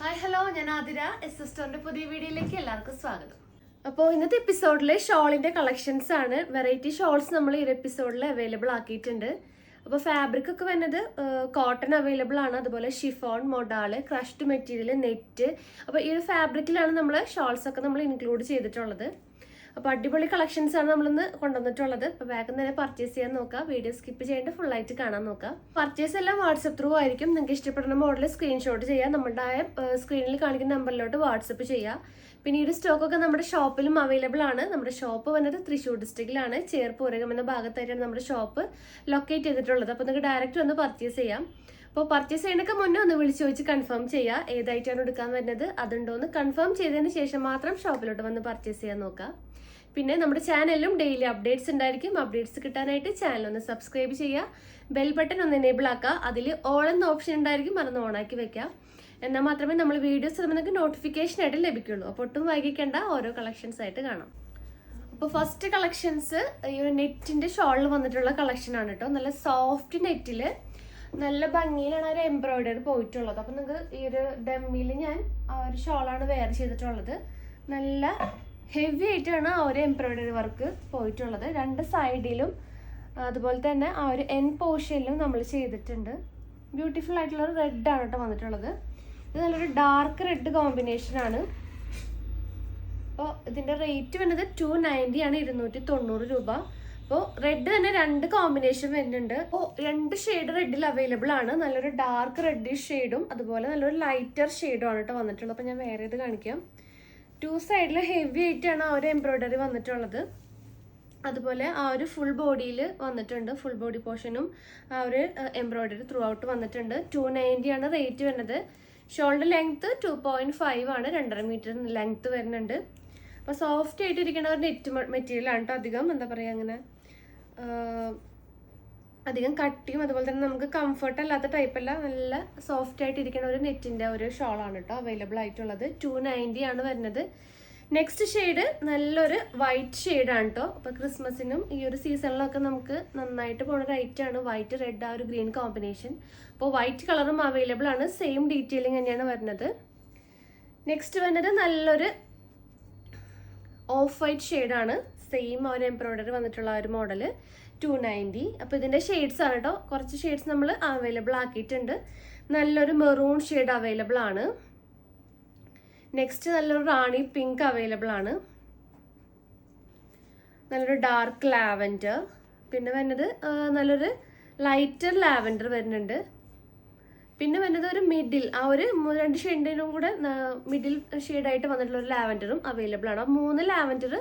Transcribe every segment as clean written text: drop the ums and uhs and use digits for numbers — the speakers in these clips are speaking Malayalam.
ഹായ് ഹലോ, ഞാൻ ആതിര. എസ്എസ്റ്റോറിന്റെ പുതിയ വീഡിയോയിലേക്ക് എല്ലാവർക്കും സ്വാഗതം. അപ്പോൾ ഇന്നത്തെ എപ്പിസോഡിൽ ഷോളിന്റെ കളക്ഷൻസ് ആണ്. വെറൈറ്റി ഷോൾസ് നമ്മൾ ഈ ഒരു എപ്പിസോഡിൽ അവൈലബിൾ ആക്കിയിട്ടുണ്ട്. അപ്പോൾ ഫാബ്രിക് ഒക്കെ വരുന്നത് കോട്ടൺ അവൈലബിൾ ആണ്, അതുപോലെ ഷിഫോൺ, മൊഡാള്, ക്രഷ്ഡ് മെറ്റീരിയൽ, നെറ്റ്. അപ്പോൾ ഈ ഒരു ഫാബ്രിക്കിലാണ് നമ്മൾ ഷോൾസ് ഒക്കെ നമ്മൾ ഇൻക്ലൂഡ് ചെയ്തിട്ടുള്ളത്. അപ്പോൾ അടിപൊളി കളക്ഷൻസ് ആണ് നമ്മളിന്ന് കൊണ്ടുവന്നിട്ടുള്ളത്. അപ്പോൾ വേഗം തന്നെ പർച്ചേസ് ചെയ്യാൻ നോക്കുക. വീഡിയോ സ്കിപ്പ് ചെയ്യേണ്ട ഫുള്ളായിട്ട് കാണാൻ നോക്കുക. പർച്ചേസ് എല്ലാം വാട്സപ്പ് ത്രൂ ആയിരിക്കും. നിങ്ങൾക്ക് ഇഷ്ടപ്പെടുന്ന മോഡൽ സ്ക്രീൻഷോട്ട് ചെയ്യുക, നമ്മുടെ സ്ക്രീനിൽ കാണിക്കുന്ന നമ്പറിലോട്ട് വാട്സപ്പ് ചെയ്യുക. പിന്നെ ഈ ഒരു സ്റ്റോക്കൊക്കെ നമ്മുടെ ഷോപ്പിലും അവൈലബിൾ ആണ്. നമ്മുടെ ഷോപ്പ് വന്നത് തൃശ്ശൂർ ഡിസ്ട്രിക്റ്റിലാണ്, ചേർപ്പൂരകം എന്ന ഭാഗത്തായിട്ടാണ് നമ്മുടെ ഷോപ്പ് ലൊക്കേറ്റ് ചെയ്തിട്ടുള്ളത്. അപ്പോൾ നിങ്ങൾക്ക് ഡയറക്റ്റ് വന്ന് പർച്ചേസ് ചെയ്യാം. അപ്പോൾ പർച്ചേസ് ചെയ്യണൊക്കെ മുന്നേ ഒന്ന് വിളിച്ച് ചോദിച്ച് കൺഫേം ചെയ്യുക, ഏതായിട്ടാണ് എടുക്കാൻ വരുന്നത് അതുണ്ടോ എന്ന് കൺഫേം ചെയ്തതിന് ശേഷം മാത്രം ഷോപ്പിലോട്ട് വന്ന് പർച്ചേസ് ചെയ്യാൻ നോക്കുക. പിന്നെ നമ്മുടെ ചാനലിലും ഡെയിലി അപ്ഡേറ്റ്സ് ഉണ്ടായിരിക്കും. അപ്ഡേറ്റ്സ് കിട്ടാനായിട്ട് ചാനൽ ഒന്ന് സബ്സ്ക്രൈബ് ചെയ്യുക, ബെൽ ബട്ടൺ ഒന്ന് എനേബിൾ ആക്കുക. അതിൽ ഓൾ എന്ന ഓപ്ഷൻ ഉണ്ടായിരിക്കും, അതൊന്ന് ഓണാക്കി വെക്കുക. എന്നാൽ മാത്രമേ നമ്മൾ വീഡിയോസ് നമുക്ക് നോട്ടിഫിക്കേഷൻ ആയിട്ട് ലഭിക്കുള്ളൂ. അപ്പോൾ ഒട്ടും വൈകിക്കേണ്ട, ഓരോ കളക്ഷൻസ് ആയിട്ട് കാണാം. അപ്പോൾ ഫസ്റ്റ് കളക്ഷൻസ് ഈ ഒരു നെറ്റിൻ്റെ ഷോളിൽ വന്നിട്ടുള്ള കളക്ഷനാണ് കേട്ടോ. നല്ല സോഫ്റ്റ് നെറ്റിൽ നല്ല ഭംഗിയിലാണ് ഒരു എംബ്രോയിഡറി പോയിട്ടുള്ളത്. അപ്പോൾ നിങ്ങൾക്ക് ഈ ഒരു ഡമ്മിയിൽ ഞാൻ ആ ഒരു ഷോളാണ് വെയർ ചെയ്തിട്ടുള്ളത്. നല്ല ഹെവി ആയിട്ടാണ് ആ ഒരു എംബ്രോയിഡറി വർക്ക് പോയിട്ടുള്ളത്. രണ്ട് സൈഡിലും അതുപോലെ തന്നെ ആ ഒരു എൻ പോർഷനിലും നമ്മൾ ചെയ്തിട്ടുണ്ട്. ബ്യൂട്ടിഫുൾ ആയിട്ടുള്ള ഒരു റെഡ് ആണ് കേട്ടോ വന്നിട്ടുള്ളത്. ഇത് നല്ലൊരു ഡാർക്ക് റെഡ് കോമ്പിനേഷൻ ആണ്. അപ്പോൾ ഇതിൻ്റെ റേറ്റ് വരുന്നത് 290 ആണ്, 290 രൂപ. അപ്പോൾ റെഡ് തന്നെ രണ്ട് കോമ്പിനേഷൻ വരുന്നുണ്ട്. അപ്പോൾ രണ്ട് ഷെയ്ഡ് റെഡിൽ അവൈലബിൾ ആണ്. നല്ലൊരു ഡാർക്ക് റെഡിഷ് ഷെയ്ഡും അതുപോലെ നല്ലൊരു ലൈറ്റർ ഷെയ്ഡും ആണ് കേട്ടോ വന്നിട്ടുള്ളത്. അപ്പോൾ ഞാൻ വേറെ ഇത് കാണിക്കാം. ടു സൈഡിൽ ഹെവി ആയിട്ടാണ് ആ ഒരു എംബ്രോയിഡറി വന്നിട്ടുള്ളത്. അതുപോലെ ആ ഒരു ഫുൾ ബോഡിയിൽ വന്നിട്ടുണ്ട്, ഫുൾ ബോഡി പോർഷനും ആ ഒരു എംബ്രോയിഡറി ത്രൂ ഔട്ട് വന്നിട്ടുണ്ട്. 290 ആണ് റേറ്റ് വരുന്നത്. ഷോൾഡർ ലെങ്ത്ത് 2.5 ആണ്, 2.5 മീറ്റർ ലെങ്ത്ത് വരുന്നുണ്ട്. അപ്പോൾ സോഫ്റ്റ് ആയിട്ട് ഇരിക്കുന്ന ഒരു നെറ്റ് മെറ്റീരിയൽ ആണ് കേട്ടോ. അധികം എന്താ പറയുക, അങ്ങനെ അധികം കട്ടിയും അതുപോലെ തന്നെ നമുക്ക് കംഫർട്ട് അല്ലാത്ത ടൈപ്പല്ല, നല്ല സോഫ്റ്റ് ആയിട്ട് ഇരിക്കുന്ന ഒരു നെറ്റിൻ്റെ ഒരു ഷോളാണ് കേട്ടോ അവൈലബിൾ ആയിട്ടുള്ളത്. 290 ആണ് വരുന്നത്. നെക്സ്റ്റ് ഷെയ്ഡ് നല്ലൊരു വൈറ്റ് ഷെയ്ഡാണ് കേട്ടോ. അപ്പോൾ ക്രിസ്മസിനും ഈ ഒരു സീസണിലൊക്കെ നമുക്ക് നന്നായിട്ട് പോകുന്ന ഒരു ഐറ്റാണ് വൈറ്റ് റെഡ്, ആ ഒരു ഗ്രീൻ കോമ്പിനേഷൻ. അപ്പോൾ വൈറ്റ് കളറും അവൈലബിൾ ആണ്, സെയിം ഡീറ്റെയിലിംഗ് തന്നെയാണ് വരുന്നത്. നെക്സ്റ്റ് വരുന്നത് നല്ലൊരു ഓഫ് വൈറ്റ് ഷെയ്ഡാണ്, സെയിം ആ ഒരു എംബ്രോയിഡറി വന്നിട്ടുള്ള ആ ഒരു മോഡല്. 290. അപ്പോൾ ഇതിൻ്റെ ഷെയ്ഡ്സ് ആണ് കേട്ടോ. കുറച്ച് ഷെയ്ഡ്സ് നമ്മൾ അവൈലബിൾ ആക്കിയിട്ടുണ്ട്. നല്ലൊരു മെറൂൺ ഷെയ്ഡ് അവൈലബിൾ ആണ്. നെക്സ്റ്റ് നല്ലൊരു റാണി പിങ്ക് അവൈലബിൾ ആണ്. നല്ലൊരു ഡാർക്ക് ലാവൻഡർ, പിന്നെ വരുന്നത് നല്ലൊരു ലൈറ്റർ ലാവൻഡർ വരുന്നുണ്ട്. പിന്നെ വരുന്നത് ഒരു മിഡിൽ, ആ ഒരു രണ്ട് ഷെയ്ഡിനും കൂടെ മിഡിൽ ഷെയ്ഡായിട്ട് വന്നിട്ടുള്ള ഒരു ലാവൻഡറും അവൈലബിൾ ആണ്. 3 ലാവൻഡർ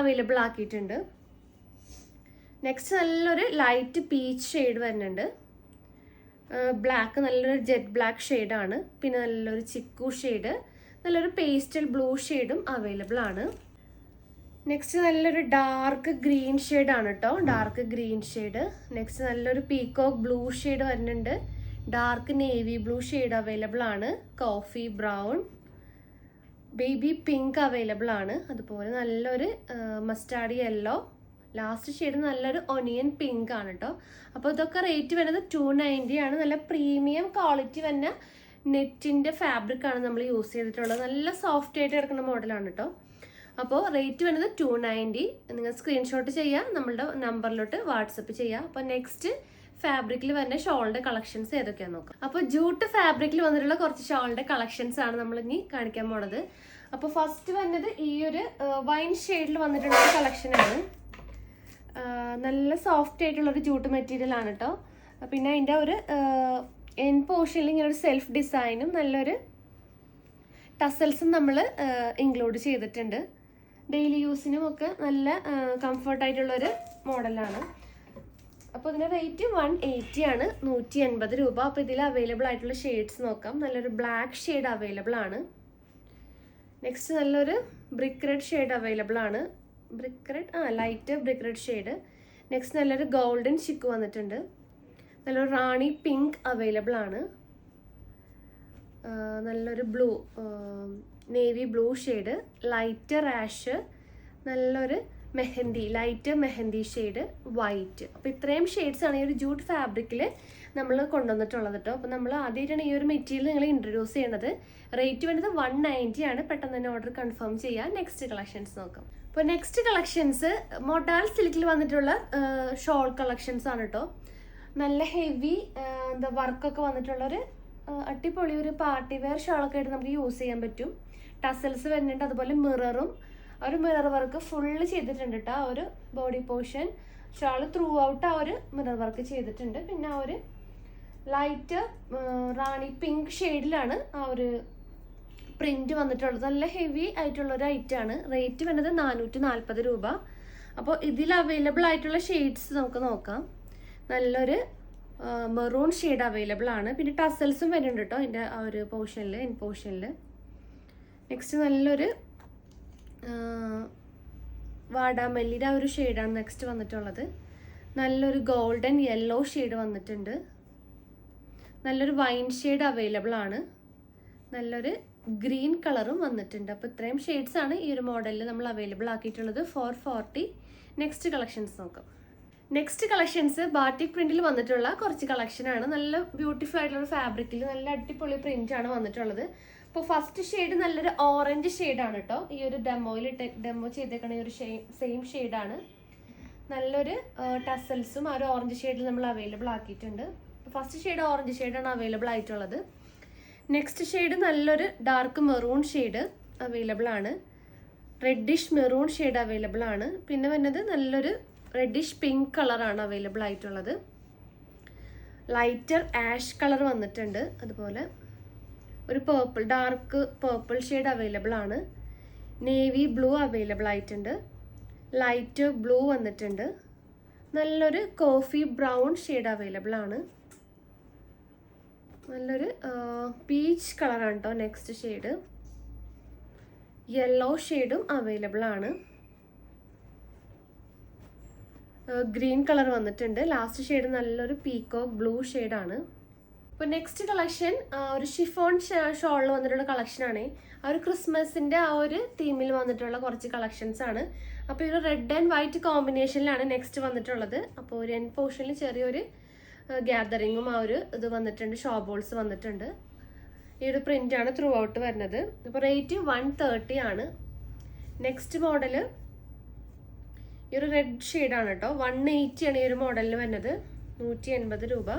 അവൈലബിൾ ആക്കിയിട്ടുണ്ട്. നെക്സ്റ്റ് നല്ലൊരു ലൈറ്റ് പീച്ച് ഷെയ്ഡ് വരുന്നുണ്ട്. ബ്ലാക്ക്, നല്ലൊരു ജെറ്റ് ബ്ലാക്ക് ഷെയ്ഡാണ്. പിന്നെ നല്ലൊരു ചിക്കു ഷെയ്ഡ്, നല്ലൊരു പേസ്റ്റൽ ബ്ലൂ ഷെയ്ഡും അവൈലബിൾ ആണ്. നെക്സ്റ്റ് നല്ലൊരു ഡാർക്ക് ഗ്രീൻ ഷെയ്ഡാണ് കേട്ടോ, ഡാർക്ക് ഗ്രീൻ ഷെയ്ഡ്. നെക്സ്റ്റ് നല്ലൊരു പീകോക്ക് ബ്ലൂ ഷെയ്ഡ് വരുന്നുണ്ട്. Dark navy blue shade available ആണ്. Coffee brown, baby pink available ആണ്. അതുപോലെ നല്ലൊരു മസ്റ്റാർഡ് യെല്ലോ, ലാസ്റ്റ് ഷെയ്ഡ് നല്ലൊരു ഒനിയൻ പിങ്ക് ആണ് കേട്ടോ. അപ്പോൾ ഇതൊക്കെ റേറ്റ് വരുന്നത് 290 ആണ്. നല്ല പ്രീമിയം ക്വാളിറ്റി തന്നെ നെറ്റിൻ്റെ ഫാബ്രിക് ആണ് നമ്മൾ യൂസ് ചെയ്തിട്ടുള്ളത്. നല്ല സോഫ്റ്റ് ആയിട്ട് കിടക്കുന്ന മോഡലാണ് കേട്ടോ. അപ്പോൾ റേറ്റ് വരുന്നത് 290. നിങ്ങൾ സ്ക്രീൻഷോട്ട് ചെയ്യുക, നമ്മളുടെ നമ്പറിലോട്ട് വാട്സപ്പ് ചെയ്യുക. അപ്പോൾ നെക്സ്റ്റ് ഫാബ്രിക്കിൽ വരുന്ന ഷോളിൻ്റെ കളക്ഷൻസ് ഏതൊക്കെയാണെന്ന് നോക്കാം. അപ്പോൾ ജൂട്ട് ഫാബ്രിക്കിൽ വന്നിട്ടുള്ള കുറച്ച് ഷോളിൻ്റെ കളക്ഷൻസ് ആണ് നമ്മൾ ഇനി കാണിക്കാൻ പോണത്. അപ്പോൾ ഫസ്റ്റ് വന്നത് ഈ ഒരു വൈൻ ഷെയ്ഡിൽ വന്നിട്ടുള്ള ഒരു കളക്ഷനാണ്. നല്ല സോഫ്റ്റ് ആയിട്ടുള്ളൊരു ജൂട്ട് മെറ്റീരിയൽ ആണ് കേട്ടോ. പിന്നെ അതിൻ്റെ ഒരു എൻ പോർഷനിൽ ഇങ്ങനെ ഒരു സെൽഫ് ഡിസൈനും നല്ലൊരു ടസൽസും നമ്മൾ ഇൻക്ലൂഡ് ചെയ്തിട്ടുണ്ട്. ഡെയിലി യൂസിനും ഒക്കെ നല്ല കംഫർട്ടായിട്ടുള്ളൊരു മോഡലാണ്. അപ്പോൾ ഇതിൻ്റെ റേറ്റ് 180 ആണ്, 180 രൂപ. അപ്പോൾ ഇതിൽ അവൈലബിൾ ആയിട്ടുള്ള ഷെയ്ഡ്സ് നോക്കാം. നല്ലൊരു ബ്ലാക്ക് ഷെയ്ഡ് അവൈലബിൾ ആണ്. നെക്സ്റ്റ് നല്ലൊരു ബ്രിക്ക് റെഡ് ഷെയ്ഡ് അവൈലബിൾ ആണ്. Brick red, light brick red shade. Next നല്ലൊരു ഗോൾഡൻ ചിക്ക് വന്നിട്ടുണ്ട്. നല്ലൊരു റാണി പിങ്ക് അവൈലബിൾ ആണ്. നല്ലൊരു navy blue shade, lighter ash, നല്ലൊരു mehndi, light mehndi shade, white. അപ്പോൾ ഇത്രയും ഷെയ്ഡ്സ് ആണ് ഈ ഒരു ജൂട്ട് ഫാബ്രിക്കിൽ നമ്മൾ കൊണ്ടുവന്നിട്ടുള്ളത് കേട്ടോ. അപ്പോൾ നമ്മൾ ആദ്യമായിട്ടാണ് ഈ ഒരു മെറ്റീരിയൽ നിങ്ങൾ ഇൻട്രൊഡ്യൂസ് ചെയ്യുന്നത്. റേറ്റ് വരുന്നത് 190 ആണ്. പെട്ടെന്ന് തന്നെ ഓർഡർ കൺഫേം ചെയ്യാം. നെക്സ്റ്റ് കളക്ഷൻസ് നോക്കാം. അപ്പോൾ നെക്സ്റ്റ് കളക്ഷൻസ് മൊഡാൽ സിൽക്കിൽ വന്നിട്ടുള്ള ഷോൾ കളക്ഷൻസ് ആണ് കേട്ടോ. നല്ല ഹെവി വർക്കൊക്കെ വന്നിട്ടുള്ളൊരു അടിപൊളി ഒരു പാർട്ടി വെയർ ഷോളൊക്കെ ആയിട്ട് നമുക്ക് യൂസ് ചെയ്യാൻ പറ്റും. ടസൽസ് വരുന്നുണ്ട്, അതുപോലെ മിററും, ഒരു മിറർ വർക്ക് ഫുള്ള് ചെയ്തിട്ടുണ്ട് കേട്ടോ. ആ ഒരു body portion shawl throughout ആ ഒരു മിറർ വർക്ക് ചെയ്തിട്ടുണ്ട്. പിന്നെ ആ ഒരു ലൈറ്റ് റാണി പിങ്ക് ഷെയ്ഡിലാണ് ആ ഒരു പ്രിന്റ് വന്നിട്ടുള്ളത്. നല്ല ഹെവി ആയിട്ടുള്ള ഒരു ഐറ്റമാണ്. റേറ്റ് വരുന്നത് 440 രൂപ. അപ്പോൾ ഇതിൽ അവൈലബിൾ ആയിട്ടുള്ള ഷെയ്ഡ്സ് നമുക്ക് നോക്കാം. നല്ലൊരു മെറൂൺ ഷെയ്ഡ് അവൈലബിൾ ആണ്. പിന്നെ ടസൽസും വരുന്നുണ്ട് കേട്ടോ അതിൻ്റെ ആ ഒരു പോർഷനിൽ, എൻ പോർഷനിൽ. നെക്സ്റ്റ് നല്ലൊരു വാടാമല്ലിയുടെ ആ ഒരു ഷെയ്ഡാണ് നെക്സ്റ്റ് വന്നിട്ടുള്ളത്. നല്ലൊരു ഗോൾഡൻ യെല്ലോ ഷെയ്ഡ് വന്നിട്ടുണ്ട്. നല്ലൊരു വൈൻ ഷെയ്ഡ് അവൈലബിൾ ആണ്. നല്ലൊരു ഗ്രീൻ കളറും വന്നിട്ടുണ്ട്. അപ്പോൾ ഇത്രയും ഷെയ്ഡ്സ് ആണ് ഈ ഒരു മോഡലിൽ നമ്മൾ അവൈലബിൾ ആക്കിയിട്ടുള്ളത്. 440. നെക്സ്റ്റ് കളക്ഷൻസ് നോക്കാം. നെക്സ്റ്റ് കളക്ഷൻസ് ബാറ്റിക് പ്രിന്റിൽ വന്നിട്ടുള്ള കുറച്ച് കളക്ഷനാണ്. നല്ല ബ്യൂട്ടിഫുൾ ആയിട്ടുള്ള ഫാബ്രിക്കിൽ നല്ല അടിപൊളി പ്രിന്റ് ആണ് വന്നിട്ടുള്ളത്. അപ്പോൾ ഫസ്റ്റ് ഷെയ്ഡ് നല്ലൊരു ഓറഞ്ച് ഷെയ്ഡാണ് കേട്ടോ. ഈ ഒരു ഡെമോ ചെയ്തേക്കണ ഈ ഒരു സെയിം ഷെയ്ഡാണ്. നല്ലൊരു ടസൽസും ആ ഒരു ഓറഞ്ച് ഷെയ്ഡിൽ നമ്മൾ അവൈലബിൾ ആക്കിയിട്ടുണ്ട്. ഫസ്റ്റ് ഷെയ്ഡ് ഓറഞ്ച് ഷെയ്ഡാണ് അവൈലബിൾ ആയിട്ടുള്ളത്. നെക്സ്റ്റ് ഷെയ്ഡ് നല്ലൊരു ഡാർക്ക് മെറൂൺ ഷെയ്ഡ് അവൈലബിൾ ആണ്. റെഡിഷ് മെറൂൺ ഷെയ്ഡ് അവൈലബിൾ ആണ്. പിന്നെ വരുന്നത് നല്ലൊരു റെഡിഷ് പിങ്ക് കളറാണ് അവൈലബിൾ ആയിട്ടുള്ളത്. ലൈറ്റർ ആഷ് കളർ വന്നിട്ടുണ്ട്. അതുപോലെ ഒരു purple, dark purple shade available ആണ്. നേവി ബ്ലൂ അവൈലബിൾ ആയിട്ടുണ്ട്. ലൈറ്റ് ബ്ലൂ വന്നിട്ടുണ്ട്. നല്ലൊരു കോഫി ബ്രൗൺ ഷെയ്ഡ് അവൈലബിൾ ആണ്. നല്ലൊരു പീച്ച് കളറാണ് കേട്ടോ നെക്സ്റ്റ് ഷെയ്ഡ്. യെല്ലോ ഷെയ്ഡും അവൈലബിൾ ആണ്. ഗ്രീൻ കളർ വന്നിട്ടുണ്ട്. ലാസ്റ്റ് ഷെയ്ഡ് നല്ലൊരു പീക്കോക്ക് ബ്ലൂ ഷെയ്ഡാണ്. ഇപ്പോൾ നെക്സ്റ്റ് കളക്ഷൻ ഒരു ഷിഫോൺ ഷോളിൽ വന്നിട്ടുള്ള കളക്ഷനാണ്. ആ ഒരു ക്രിസ്മസിൻ്റെ ആ ഒരു തീമിൽ വന്നിട്ടുള്ള കുറച്ച് കളക്ഷൻസ് ആണ്. അപ്പോൾ ഈ ഒരു റെഡ് ആൻഡ് വൈറ്റ് കോമ്പിനേഷനിലാണ് നെക്സ്റ്റ് വന്നിട്ടുള്ളത്. അപ്പോൾ ഒരു എൻ പോർഷനിൽ ചെറിയൊരു ഗ്യാദറിങ്ങും ആ ഒരു ഇത് വന്നിട്ടുണ്ട്. ഷോബോൾസ് വന്നിട്ടുണ്ട്. ഈ ഒരു പ്രിൻ്റാണ് ത്രൂ ഔട്ട് വരുന്നത്. അപ്പോൾ റേറ്റ് 130 ആണ്. നെക്സ്റ്റ് മോഡല് ഈ ഒരു റെഡ് ഷെയ്ഡാണ് കേട്ടോ. 180 ആണ് ഈ ഒരു മോഡലിൽ വരുന്നത്. 180 രൂപ.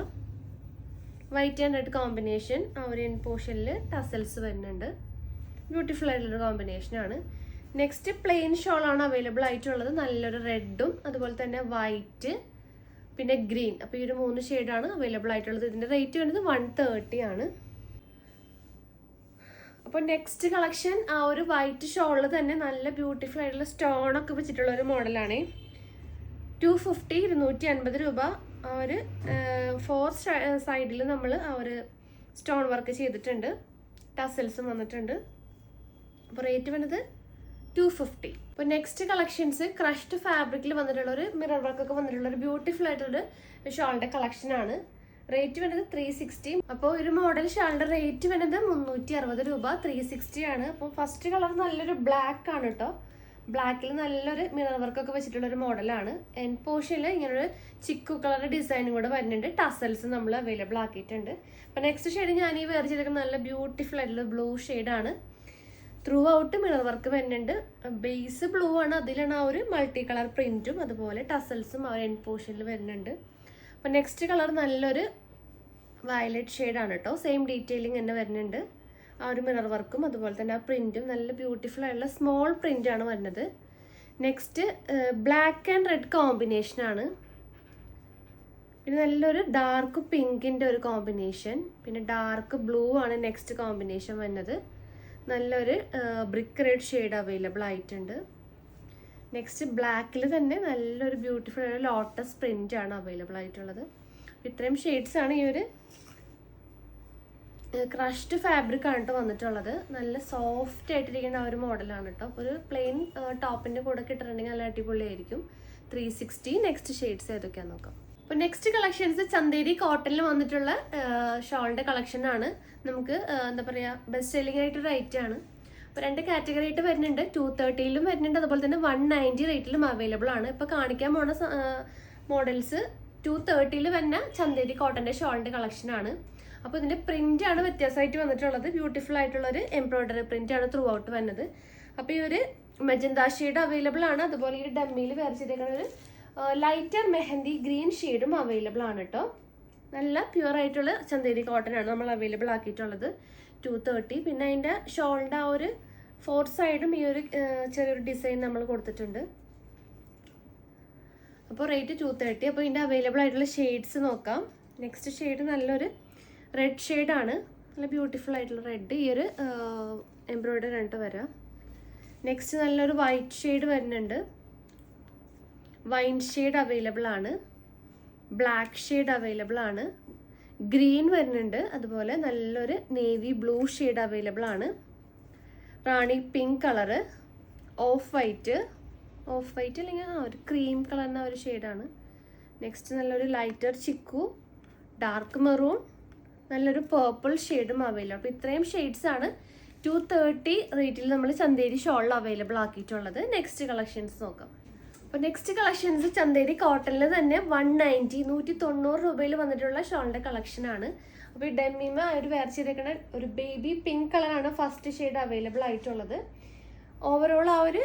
White and red combination. ആ ഒരു എൻ പോർഷനിൽ ടസൽസ് വരുന്നുണ്ട്. ബ്യൂട്ടിഫുൾ ആയിട്ടുള്ളൊരു കോമ്പിനേഷനാണ്. നെക്സ്റ്റ് പ്ലെയിൻ ഷോളാണ് അവൈലബിൾ ആയിട്ടുള്ളത്. നല്ലൊരു റെഡും അതുപോലെ തന്നെ വൈറ്റ് പിന്നെ ഗ്രീൻ. അപ്പോൾ ഈ ഒരു 3 ഷെയ്ഡാണ് അവൈലബിൾ ആയിട്ടുള്ളത്. ഇതിൻ്റെ റേറ്റ് വരുന്നത് 130 ആണ്. അപ്പോൾ നെക്സ്റ്റ് കളക്ഷൻ ആ ഒരു വൈറ്റ് ഷോളിൽ തന്നെ നല്ല ബ്യൂട്ടിഫുൾ ആയിട്ടുള്ള സ്റ്റോണൊക്കെ വെച്ചിട്ടുള്ള ഒരു മോഡലാണ്. 250, 250 രൂപ. ആ ഒരു 4 സൈഡിൽ നമ്മൾ ആ ഒരു സ്റ്റോൺ വർക്ക് ചെയ്തിട്ടുണ്ട്. ടസൽസും വന്നിട്ടുണ്ട്. അപ്പോൾ റേറ്റ് വരുന്നത് 250. അപ്പോൾ നെക്സ്റ്റ് കളക്ഷൻസ് ക്രഷ്ഡ് ഫാബ്രിക്കിൽ വന്നിട്ടുള്ള ഒരു മിറർ വർക്കൊക്കെ വന്നിട്ടുള്ള ഒരു ബ്യൂട്ടിഫുൾ ആയിട്ടുള്ളൊരു ഷോളിൻ്റെ കളക്ഷനാണ്. റേറ്റ് വരുന്നത് 360. അപ്പോൾ ഒരു മോഡൽ ഷാളിൻ്റെ റേറ്റ് വരുന്നത് 360 രൂപ. 360 ആണ്. അപ്പോൾ ഫസ്റ്റ് കളർ നല്ലൊരു ബ്ലാക്ക് ആണ് കേട്ടോ. ബ്ലാക്കിൽ നല്ലൊരു മിറർ വർക്കൊക്കെ വെച്ചിട്ടുള്ളൊരു മോഡലാണ്. എൻ പോർഷനിൽ ഇങ്ങനൊരു ചിക്കു കളർ ഡിസൈനും കൂടെ വരുന്നുണ്ട്. ടസൽസ് നമ്മൾ അവൈലബിൾ ആക്കിയിട്ടുണ്ട്. അപ്പോൾ നെക്സ്റ്റ് ഷെയ്ഡ് ഞാൻ ഈ വെയർ ചെയ്തിരിക്കുന്ന നല്ല ബ്യൂട്ടിഫുൾ ആയിട്ടുള്ള ബ്ലൂ ഷെയ്ഡാണ്. ത്രൂ ഔട്ട് മിറർ വർക്ക് വരുന്നുണ്ട്. ബേസ് ബ്ലൂ ആണ്. അതിലാണ് ആ ഒരു മൾട്ടി കളർ പ്രിന്റും അതുപോലെ ടസൽസും ആ ഒരു എൻ പോർഷനിൽ വരുന്നുണ്ട്. അപ്പോൾ നെക്സ്റ്റ് കളർ നല്ലൊരു വയലറ്റ് ഷെയ്ഡാണ് കേട്ടോ. സെയിം ഡീറ്റെയിലിംഗ് തന്നെ വരുന്നുണ്ട്. ആ ഒരു മിറർ വർക്കും അതുപോലെ തന്നെ ആ പ്രിന്റും നല്ല ബ്യൂട്ടിഫുൾ ആയിട്ടുള്ള സ്മോൾ പ്രിൻ്റാണ് വരുന്നത്. നെക്സ്റ്റ് ബ്ലാക്ക് ആൻഡ് റെഡ് കോമ്പിനേഷനാണ്. പിന്നെ നല്ലൊരു ഡാർക്ക് പിങ്കിൻ്റെ ഒരു കോമ്പിനേഷൻ. പിന്നെ ഡാർക്ക് ബ്ലൂ ആണ് നെക്സ്റ്റ് കോമ്പിനേഷൻ വരുന്നത്. നല്ലൊരു ബ്രിക്ക് റെഡ് ഷെയ്ഡ് അവൈലബിൾ ആയിട്ടുണ്ട്. നെക്സ്റ്റ് ബ്ലാക്കിൽ തന്നെ നല്ലൊരു ബ്യൂട്ടിഫുൾ ആയിട്ടുള്ള ലോട്ടസ് പ്രിൻ്റാണ് അവൈലബിൾ ആയിട്ടുള്ളത്. ഇത്രയും ഷെയ്ഡ്സാണ് ഈ ഒരു ക്രഷ്ഡ് ഫാബ്രിക് ആണ് കേട്ടോ വന്നിട്ടുള്ളത്. നല്ല സോഫ്റ്റ് ആയിട്ടിരിക്കുന്ന ആ ഒരു മോഡലാണ് കേട്ടോ. അപ്പോൾ ഒരു പ്ലെയിൻ ടോപ്പിൻ്റെ കൂടെ ഇട്ടിട്ടുണ്ടെങ്കിൽ നല്ല അടിപൊളിയായിരിക്കും. 360. നെക്സ്റ്റ് ഷെയ്ഡ്സ് ഏതൊക്കെയാണെന്ന് നോക്കാം. അപ്പോൾ നെക്സ്റ്റ് കളക്ഷൻസ് ചന്തേരി കോട്ടണിൽ വന്നിട്ടുള്ള ഷോളിൻ്റെ കളക്ഷനാണ്. നമുക്ക് എന്താ പറയുക ബെസ്റ്റ് സെല്ലിംഗ് ആയിട്ടൊരു ഐറ്റമാണ്. അപ്പോൾ 2 കാറ്റഗറി ആയിട്ട് വരുന്നുണ്ട്. 230 വരുന്നുണ്ട്, അതുപോലെ തന്നെ 190 റേറ്റിലും അവൈലബിൾ ആണ്. ഇപ്പോൾ കാണിക്കാൻ പോണ മോഡൽസ് 230 വരുന്ന ചന്തേരി കോട്ടൻ്റെ ഷോളിൻ്റെ കളക്ഷനാണ്. അപ്പോൾ ഇതിൻ്റെ പ്രിൻ്റ് ആണ് വ്യത്യാസമായിട്ട് വന്നിട്ടുള്ളത്. ബ്യൂട്ടിഫുൾ ആയിട്ടുള്ളൊരു എംബ്രോയ്ഡറി പ്രിൻ്റ് ആണ് ത്രൂ ഔട്ട് വരുന്നത്. അപ്പോൾ ഈ ഒരു മെജന്ത ഷെയ്ഡ് അവൈലബിൾ ആണ്. അതുപോലെ ഈ ഡമ്മിയിൽ വരച്ചിരിക്കുന്ന ഒരു ലൈറ്റർ മെഹന്തി ഗ്രീൻ ഷെയ്ഡും അവൈലബിൾ ആണ് കേട്ടോ. നല്ല പ്യുവർ ആയിട്ടുള്ള ചന്തേരി കോട്ടൺ ആണ് നമ്മൾ അവൈലബിൾ ആക്കിയിട്ടുള്ളത്. 230. പിന്നെ അതിൻ്റെ ഷോളിൻ്റെ ആ ഒരു 4 സൈഡും ഈ ഒരു ചെറിയൊരു ഡിസൈൻ നമ്മൾ കൊടുത്തിട്ടുണ്ട്. അപ്പോൾ റേറ്റ് 230. അപ്പോൾ ഇതിൻ്റെ അവൈലബിൾ ആയിട്ടുള്ള ഷെയ്ഡ്സ് നോക്കാം. നെക്സ്റ്റ് ഷെയ്ഡ് നല്ലൊരു റെഡ് ഷെയ്ഡാണ്, നല്ല ബ്യൂട്ടിഫുൾ ആയിട്ടുള്ള റെഡ്. ഈ ഒരു എംബ്രോയ്ഡറി കണ്ടിട്ട് വരാം. നെക്സ്റ്റ് നല്ലൊരു വൈറ്റ് ഷെയ്ഡ് വരുന്നുണ്ട്, വൈൻ ഷെയ്ഡ് അവൈലബിൾ ആണ്, ബ്ലാക്ക് ഷെയ്ഡ് അവൈലബിൾ ആണ്, ഗ്രീൻ വരുന്നുണ്ട്, അതുപോലെ നല്ലൊരു നേവി ബ്ലൂ ഷെയ്ഡ് അവൈലബിൾ ആണ്, റാണി പിങ്ക് കളറ്, ഓഫ് വൈറ്റ് അല്ലെങ്കിൽ ഒരു ക്രീം കളറിൻ്റെ ഒരു ഷെയ്ഡാണ്. നെക്സ്റ്റ് നല്ലൊരു ലൈറ്റർ ചിക്കു, ഡാർക്ക് മെറൂൺ, നല്ലൊരു പേർപ്പിൾ ഷെയ്ഡും അവൈലബിൾ. അപ്പോൾ ഇത്രയും ഷെയ്ഡ്സാണ് 230 റേറ്റിൽ നമ്മൾ ചന്തേരി ഷോളിൽ അവൈലബിൾ ആക്കിയിട്ടുള്ളത്. നെക്സ്റ്റ് കളക്ഷൻസ് നോക്കാം. അപ്പോൾ നെക്സ്റ്റ് കളക്ഷൻസ് ചന്തേരി കോട്ടണിൽ തന്നെ 190 രൂപയിൽ വന്നിട്ടുള്ള ഷോളിൻ്റെ കളക്ഷനാണ്. അപ്പോൾ ഈ ഡെമ്മിമ ഒരു വരച്ചിരിക്കുന്ന ഒരു ബേബി പിങ്ക് കളറാണ് ഫസ്റ്റ് ഷെയ്ഡ് അവൈലബിൾ ആയിട്ടുള്ളത്. ഓവറോൾ ആ ഒരു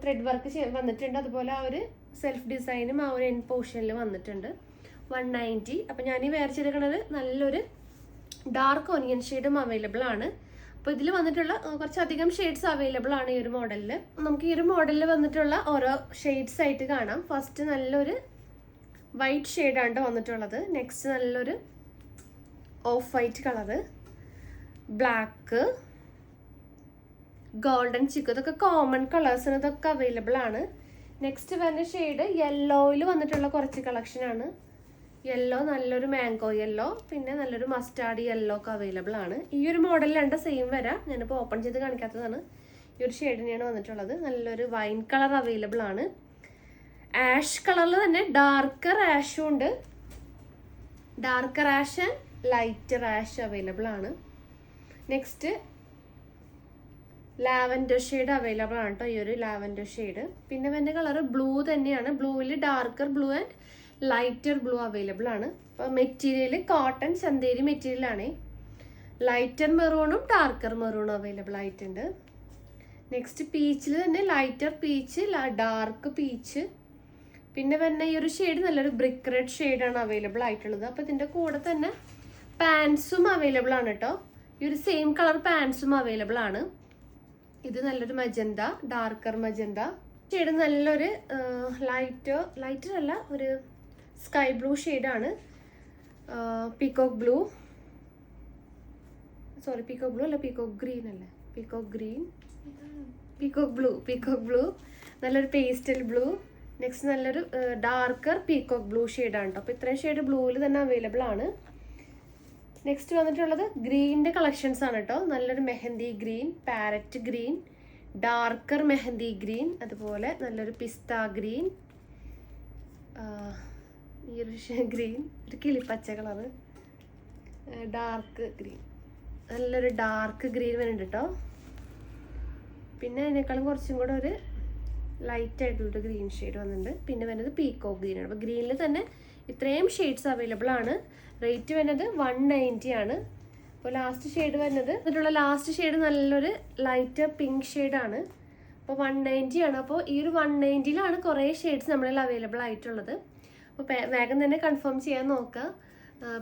ത്രെഡ് വർക്ക് വന്നിട്ടുണ്ട്, അതുപോലെ ആ ഒരു സെൽഫ് ഡിസൈനും ആ ഒരു എൻഡ് പോർഷനിൽ വന്നിട്ടുണ്ട്. 190. അപ്പോൾ ഞാൻ ഈ വരച്ചിരിക്കുന്നത് നല്ലൊരു ഡാർക്ക് ഓനിയൻ ഷെയ്ഡും അവൈലബിൾ ആണ്. അപ്പോൾ ഇതിൽ വന്നിട്ടുള്ള കുറച്ചധികം ഷെയ്ഡ്സ് അവൈലബിൾ ആണ് ഈ ഒരു മോഡലിൽ. നമുക്ക് ഈ ഒരു മോഡലിൽ വന്നിട്ടുള്ള ഓരോ ഷെയ്ഡ്സ് ആയിട്ട് കാണാം. ഫസ്റ്റ് നല്ലൊരു വൈറ്റ് ഷെയ്ഡാണ് വന്നിട്ടുള്ളത്. നെക്സ്റ്റ് നല്ലൊരു off white colour, black, golden ചിക്ക്, ഇതൊക്കെ കോമൺ കളേഴ്സിന് ഇതൊക്കെ അവൈലബിൾ ആണ്. നെക്സ്റ്റ് വരുന്ന ഷെയ്ഡ് യെല്ലോയിൽ വന്നിട്ടുള്ള കുറച്ച് കളക്ഷനാണ്. യെല്ലോ, നല്ലൊരു മാംഗോ യെല്ലോ, പിന്നെ നല്ലൊരു മസ്റ്റാർഡ് യെല്ലോ ഒക്കെ അവൈലബിൾ ആണ്. ഈ ഒരു മോഡലിൽ 2 സെയിം വരാം, ഞാനിപ്പോൾ ഓപ്പൺ ചെയ്ത് കാണിക്കാത്തതാണ്. ഈ ഒരു ഷെയ്ഡിനെയാണ് വന്നിട്ടുള്ളത്. നല്ലൊരു വൈൻ കളർ അവൈലബിൾ ആണ്. ആഷ് കളറിൽ തന്നെ ഡാർക്കർ ആഷും ഉണ്ട്. Darker ash and lighter ash available ആണ്. നെക്സ്റ്റ് ലാവൻഡർ ഷെയ്ഡ് അവൈലബിൾ ആണ് കേട്ടോ, ഈ ഒരു ലാവൻഡർ ഷെയ്ഡ്. പിന്നെ വരുന്ന കളർ ബ്ലൂ തന്നെയാണ്. ബ്ലൂവിൽ darker blue and lighter blue available ആണ്. അപ്പോൾ മെറ്റീരിയൽ കോട്ടൺ ചന്തേരി മെറ്റീരിയലാണ്. ലൈറ്റർ മെറൂണും ഡാർക്കർ മെറൂണും അവൈലബിൾ ആയിട്ടുണ്ട്. നെക്സ്റ്റ് പീച്ചിൽ തന്നെ ലൈറ്റർ പീച്ച്, ഡാർക്ക് പീച്ച്, പിന്നെ വരുന്ന ഈ ഒരു ഷെയ്ഡ് നല്ലൊരു ബ്രിക്ക് റെഡ് ഷെയ്ഡാണ് അവൈലബിൾ ആയിട്ടുള്ളത്. അപ്പോൾ ഇതിൻ്റെ കൂടെ തന്നെ പാൻസും അവൈലബിൾ ആണ് കേട്ടോ. ഈ ഒരു സെയിം കളർ പാൻസും അവൈലബിൾ ആണ്. ഇത് നല്ലൊരു മജന്ത, ഡാർക്കർ മജന്ത ഷെയ്ഡ്, നല്ലൊരു ലൈറ്റർ അല്ല, ഒരു സ്കൈ ബ്ലൂ ഷെയ്ഡാണ്. പീകോക്ക് ബ്ലൂ അല്ല, പീകോക്ക് ഗ്രീൻ അല്ലേ, പീകോക്ക് ബ്ലൂ, നല്ലൊരു പേസ്റ്റൽ ബ്ലൂ. നെക്സ്റ്റ് നല്ലൊരു ഡാർക്കർ പീകോക്ക് ബ്ലൂ ഷെയ്ഡാണ് കേട്ടോ. അപ്പോൾ ഇത്രയും ഷെയ്ഡ് ബ്ലൂവിൽ തന്നെ അവൈലബിൾ ആണ്. നെക്സ്റ്റ് വന്നിട്ടുള്ളത് ഗ്രീനിൻ്റെ കളക്ഷൻസ് ആണ് കേട്ടോ. നല്ലൊരു mehndi green, parrot green, darker mehndi green, അതുപോലെ നല്ലൊരു പിസ്ത ഗ്രീൻ, ഈ ഒരു ഗ്രീൻ, ഒരു കിളിപ്പച്ച കളറ്, ഡാർക്ക് ഗ്രീൻ, നല്ലൊരു ഡാർക്ക് ഗ്രീൻ വരുന്നുണ്ട് കേട്ടോ. പിന്നെ അതിനേക്കാളും കുറച്ചും കൂടെ ഒരു ലൈറ്റ് ആയിട്ടുള്ളൊരു ഗ്രീൻ ഷെയ്ഡ് വന്നിട്ടുണ്ട്. പിന്നെ വരുന്നത് പീകോക്ക് ഗ്രീൻ ആണ്. അപ്പോൾ ഗ്രീനിൽ തന്നെ ഇത്രയും ഷെയ്ഡ്സ് അവൈലബിൾ ആണ്. റേറ്റ് വരുന്നത് 190 ആണ്. അപ്പോൾ ലാസ്റ്റ് ഷെയ്ഡ് വരുന്നത് എന്നിട്ടുള്ള ലാസ്റ്റ് ഷെയ്ഡ് നല്ലൊരു ലൈറ്റ് പിങ്ക് ഷെയ്ഡാണ്. അപ്പോൾ 190 ആണ്. അപ്പോൾ ഈ ഒരു 190ലാണ് കുറേ ഷെയ്ഡ്സ് നമ്മളിൽ അവൈലബിൾ ആയിട്ടുള്ളത്. അപ്പോൾ വേഗം തന്നെ കൺഫേം ചെയ്യാൻ നോക്കുക.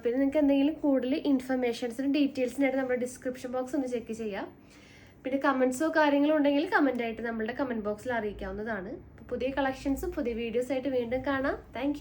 പിന്നെ നിങ്ങൾക്ക് എന്തെങ്കിലും കൂടുതൽ ഇൻഫർമേഷൻസിനും ഡീറ്റെയിൽസിനായിട്ട് നമ്മുടെ ഡിസ്ക്രിപ്ഷൻ ബോക്സ് ഒന്ന് ചെക്ക് ചെയ്യാം. പിന്നെ കമൻസോ കാര്യങ്ങളോ ഉണ്ടെങ്കിൽ കമൻ്റായിട്ട് നമ്മളുടെ കമൻറ്റ് ബോക്സിൽ അറിയിക്കാവുന്നതാണ്. അപ്പോൾ പുതിയ കളക്ഷൻസും പുതിയ വീഡിയോസായിട്ട് വീണ്ടും കാണാം. താങ്ക്